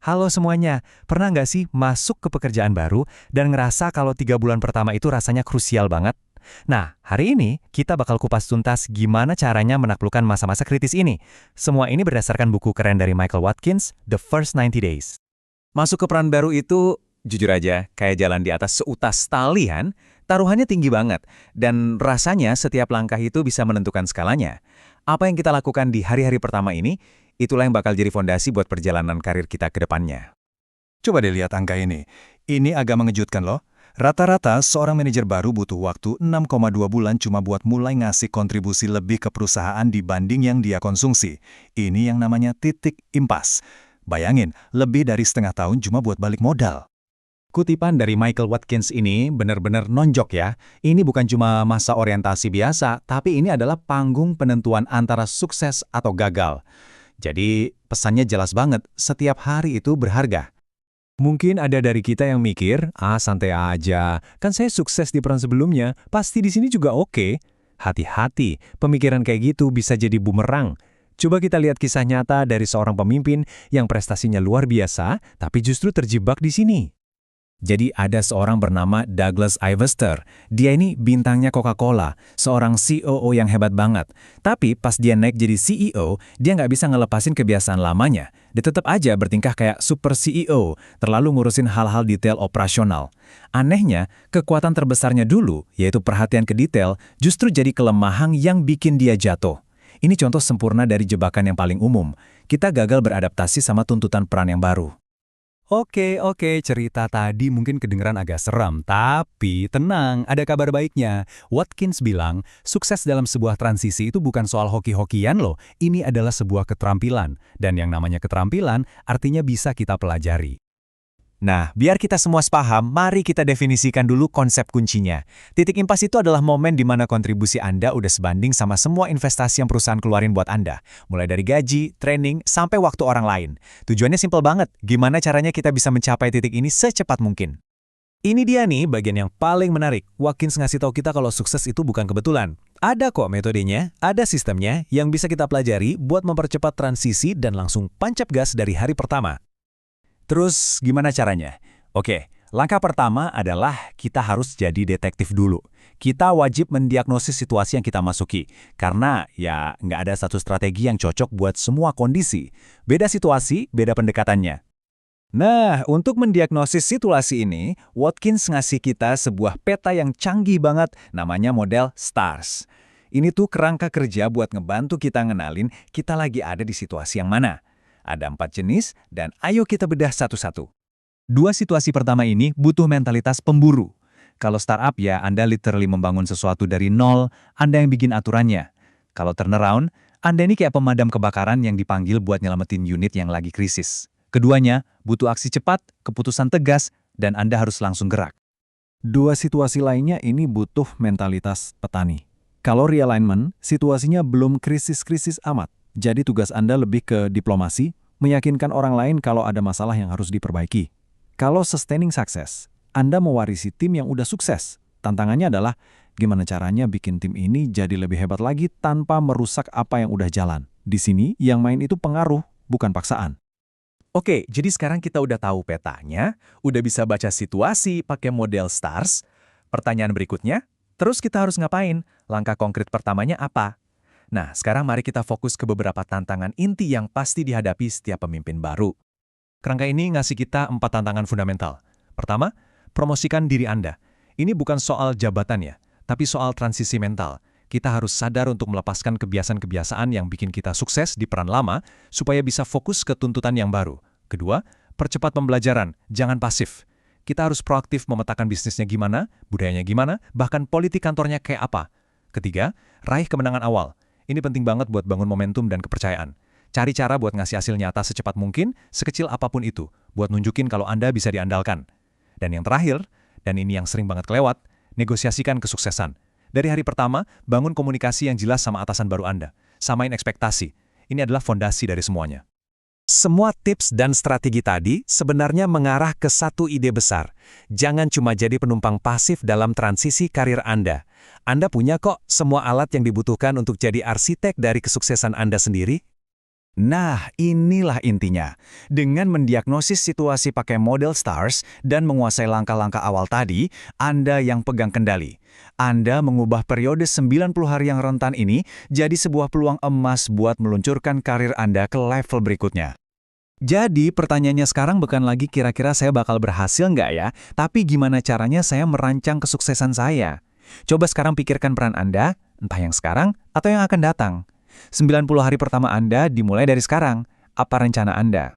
Halo semuanya, pernah nggak sih masuk ke pekerjaan baru dan ngerasa kalau 3 bulan pertama itu rasanya krusial banget? Nah, hari ini kita bakal kupas tuntas gimana caranya menaklukkan masa-masa kritis ini. Semua ini berdasarkan buku keren dari Michael Watkins, The First 90 Days. Masuk ke peran baru itu, jujur aja, kayak jalan di atas seutas tali kan? Taruhannya tinggi banget, dan rasanya setiap langkah itu bisa menentukan skalanya. Apa yang kita lakukan di hari-hari pertama ini, itulah yang bakal jadi fondasi buat perjalanan karir kita ke depannya. Coba deh lihat angka ini. Ini agak mengejutkan loh. Rata-rata seorang manajer baru butuh waktu 6,2 bulan cuma buat mulai ngasih kontribusi lebih ke perusahaan dibanding yang dia konsumsi. Ini yang namanya titik impas. Bayangin, lebih dari setengah tahun cuma buat balik modal. Kutipan dari Michael Watkins ini benar-benar nonjok ya. Ini bukan cuma masa orientasi biasa, tapi ini adalah panggung penentuan antara sukses atau gagal. Jadi pesannya jelas banget, setiap hari itu berharga. Mungkin ada dari kita yang mikir, santai aja, kan saya sukses di peran sebelumnya, pasti di sini juga oke. Hati-hati, pemikiran kayak gitu bisa jadi bumerang. Coba kita lihat kisah nyata dari seorang pemimpin yang prestasinya luar biasa, tapi justru terjebak di sini. Jadi ada seorang bernama Douglas Ivester. Dia ini bintangnya Coca-Cola, seorang COO yang hebat banget. Tapi pas dia naik jadi CEO, dia nggak bisa ngelepasin kebiasaan lamanya. Dia tetap aja bertingkah kayak super CEO, terlalu ngurusin hal-hal detail operasional. Anehnya, kekuatan terbesarnya dulu, yaitu perhatian ke detail, justru jadi kelemahan yang bikin dia jatuh. Ini contoh sempurna dari jebakan yang paling umum. Kita gagal beradaptasi sama tuntutan peran yang baru. Oke, cerita tadi mungkin kedengeran agak seram, tapi tenang, ada kabar baiknya. Watkins bilang, sukses dalam sebuah transisi itu bukan soal hoki-hokian loh, ini adalah sebuah keterampilan. Dan yang namanya keterampilan, artinya bisa kita pelajari. Nah, biar kita semua sepaham, mari kita definisikan dulu konsep kuncinya. Titik impas itu adalah momen di mana kontribusi Anda udah sebanding sama semua investasi yang perusahaan keluarin buat Anda. Mulai dari gaji, training, sampai waktu orang lain. Tujuannya simpel banget, gimana caranya kita bisa mencapai titik ini secepat mungkin. Ini dia nih bagian yang paling menarik. Watkins ngasih tahu kita kalau sukses itu bukan kebetulan. Ada kok metodenya, ada sistemnya yang bisa kita pelajari buat mempercepat transisi dan langsung tancap gas dari hari pertama. Terus gimana caranya? Oke, langkah pertama adalah kita harus jadi detektif dulu. Kita wajib mendiagnosis situasi yang kita masuki. Karena ya nggak ada satu strategi yang cocok buat semua kondisi. Beda situasi, beda pendekatannya. Nah, untuk mendiagnosis situasi ini, Watkins ngasih kita sebuah peta yang canggih banget, namanya model STARS. Ini tuh kerangka kerja buat ngebantu kita ngenalin kita lagi ada di situasi yang mana. Ada 4 jenis, dan ayo kita bedah satu-satu. 2 situasi pertama ini butuh mentalitas pemburu. Kalau startup ya, Anda literally membangun sesuatu dari nol, Anda yang bikin aturannya. Kalau turnaround, Anda ini kayak pemadam kebakaran yang dipanggil buat nyelamatin unit yang lagi krisis. Keduanya butuh aksi cepat, keputusan tegas, dan Anda harus langsung gerak. 2 situasi lainnya ini butuh mentalitas petani. Kalau realignment, situasinya belum krisis-krisis amat. Jadi tugas Anda lebih ke diplomasi, meyakinkan orang lain kalau ada masalah yang harus diperbaiki. Kalau sustaining success, Anda mewarisi tim yang udah sukses. Tantangannya adalah gimana caranya bikin tim ini jadi lebih hebat lagi tanpa merusak apa yang udah jalan. Di sini yang main itu pengaruh, bukan paksaan. Oke, jadi sekarang kita udah tahu petanya, udah bisa baca situasi pakai model STARS. Pertanyaan berikutnya, terus kita harus ngapain? Langkah konkret pertamanya apa? Nah, sekarang mari kita fokus ke beberapa tantangan inti yang pasti dihadapi setiap pemimpin baru. Kerangka ini ngasih kita 4 tantangan fundamental. Pertama, promosikan diri Anda. Ini bukan soal jabatan ya, tapi soal transisi mental. Kita harus sadar untuk melepaskan kebiasaan-kebiasaan yang bikin kita sukses di peran lama, supaya bisa fokus ke tuntutan yang baru. Kedua, percepat pembelajaran, jangan pasif. Kita harus proaktif memetakan bisnisnya gimana, budayanya gimana, bahkan politik kantornya kayak apa. Ketiga, raih kemenangan awal. Ini penting banget buat bangun momentum dan kepercayaan. Cari cara buat ngasih hasil nyata secepat mungkin, sekecil apapun itu, buat nunjukin kalau Anda bisa diandalkan. Dan yang terakhir, dan ini yang sering banget kelewat, negosiasikan kesuksesan. Dari hari pertama, bangun komunikasi yang jelas sama atasan baru Anda. Samain ekspektasi. Ini adalah fondasi dari semuanya. Semua tips dan strategi tadi sebenarnya mengarah ke satu ide besar. Jangan cuma jadi penumpang pasif dalam transisi karir Anda. Anda punya kok semua alat yang dibutuhkan untuk jadi arsitek dari kesuksesan Anda sendiri. Nah, inilah intinya. Dengan mendiagnosis situasi pakai model STARS dan menguasai langkah-langkah awal tadi, Anda yang pegang kendali. Anda mengubah periode 90 hari yang rentan ini jadi sebuah peluang emas buat meluncurkan karir Anda ke level berikutnya. Jadi pertanyaannya sekarang bukan lagi kira-kira saya bakal berhasil nggak ya, tapi gimana caranya saya merancang kesuksesan saya. Coba sekarang pikirkan peran Anda, entah yang sekarang atau yang akan datang. 90 hari pertama Anda dimulai dari sekarang. Apa rencana Anda?